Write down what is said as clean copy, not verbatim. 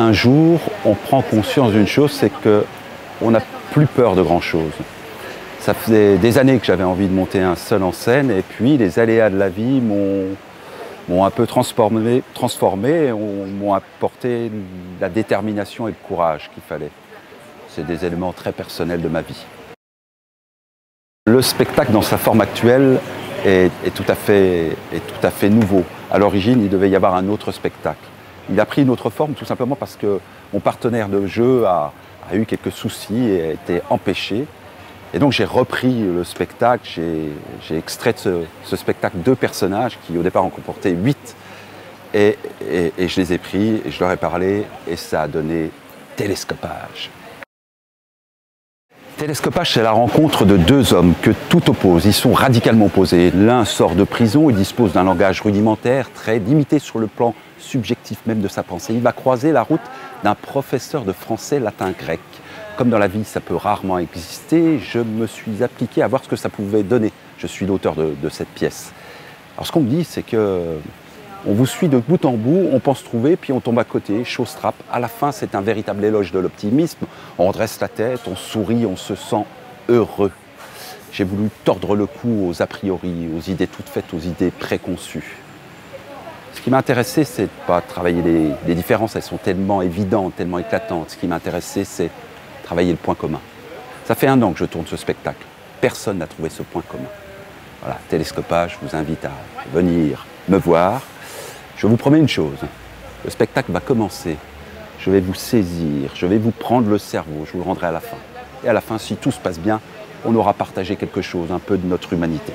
un jour, on prend conscience d'une chose, c'est qu'on n'a plus peur de grand-chose. Ça faisait des années que j'avais envie de monter un seul en scène, et puis les aléas de la vie m'ont un peu transformé et m'ont apporté la détermination et le courage qu'il fallait. C'est des éléments très personnels de ma vie. Le spectacle dans sa forme actuelle est tout à fait nouveau. À l'origine, il devait y avoir un autre spectacle. Il a pris une autre forme tout simplement parce que mon partenaire de jeu a eu quelques soucis et a été empêché. Et donc j'ai repris le spectacle, j'ai extrait de ce spectacle 2 personnages qui au départ en comportaient 8. Et je les ai pris et je leur ai parlé et ça a donné Télescopage. Télescopage, c'est la rencontre de 2 hommes que tout oppose. Ils sont radicalement opposés. L'un sort de prison et dispose d'un langage rudimentaire, très limité sur le plan subjectif même de sa pensée. Il va croiser la route d'un professeur de français latin-grec. Comme dans la vie, ça peut rarement exister, je me suis appliqué à voir ce que ça pouvait donner. Je suis l'auteur de cette pièce. Alors ce qu'on me dit, c'est que on vous suit de bout en bout, on pense trouver, puis on tombe à côté, chose trappe. À la fin, c'est un véritable éloge de l'optimisme. On redresse la tête, on sourit, on se sent heureux. J'ai voulu tordre le cou aux a priori, aux idées toutes faites, aux idées préconçues. Ce qui m'a intéressé, c'est de ne pas travailler les différences, elles sont tellement évidentes, tellement éclatantes. Ce qui m'a intéressé, c'est travailler le point commun. Ça fait 1 an que je tourne ce spectacle. Personne n'a trouvé ce point commun. Voilà, Télescopage, je vous invite à venir me voir. Je vous promets une chose, le spectacle va commencer. Je vais vous saisir, je vais vous prendre le cerveau, je vous le rendrai à la fin. Et à la fin, si tout se passe bien, on aura partagé quelque chose, un peu de notre humanité.